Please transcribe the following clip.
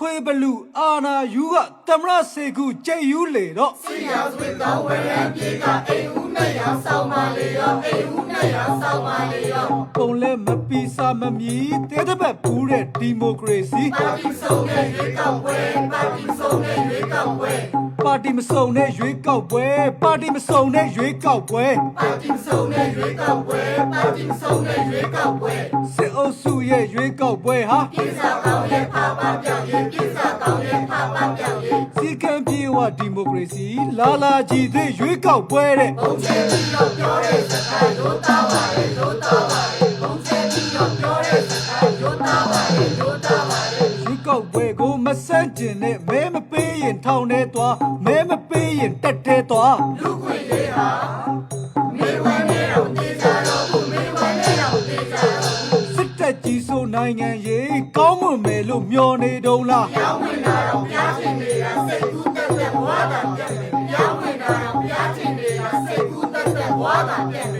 ခွေဘလူအာနာယူကတမရစေကူကြိတ်ယူလေတော့စီယာဆွေကောင်းဝရံပြေကအိမ်ဦးနဲ့ရဆောင်ပါလေရောအိမ်ဦးနဲ့ရဆောင်ပါလေရောပုံလဲမပီစာမမီတဲတပတ်ဘူးတဲ့ဒီမိုကရေစီပါတီစုံတဲ့ရွေးကောက်ပွဲပါတီစုံတဲ့ရွေးကောက်ပွဲပါတီမစုံတဲ့ရွေးကောက်ပွဲပါတီမစုံတဲ့ရွေးကောက်ပွဲပါတီမစုံတဲ့ရွေးကောက်ပွဲပါတီမစုံတဲ့ရွေးကောက်ပွဲစစ်အုပ်စုရဲ့ရွေးကောက်ပွဲဟာပြစ်စာကောင်းရဲ့ဖာပါပြောင်းရဲ့ပြစ်စာကောင်းရဲ့ဖာပါပြောင်းရဲ့စီကံပြေဝဒီမိုကရေစီလာလာကြည်သေးရွေးကောက်ပွဲတဲ့ဘုံချဲပြီးတော့ပြောတဲ့စကားရိုးသားပါလေရိုးသားပါလေဘုံချဲပြီးတော့ပြောတဲ့စကားရိုးသားပါလေရိုးသားပါလေရွေးကောက်ပွဲကိုမဆန့်ကျင်နဲ့မဲမပေးရင်ထောင်ထဲသွားမဲမပေးရင်တက်ထဲသွားလူခွေလေးဟာမေဝဲနဲ့တော့တေးကြတော့ဘူးမေဝဲနဲ့တော့တေးကြတော့စစ်တပ်ကြီးဆိုနိုင်ငံရေးကောင်းမွန်မယ်လို့မျှော်နေတုံးလားပြောင်းဝင်တာတော့ပြားချင်နေတာစိတ်ကူးတက်တဲ့ဘဝတာပြတ်မယ်ပြောင်းဝင်တာတော့ပြားချင်နေတာစိတ်ကူးတက်တဲ့ဘဝတာပြတ်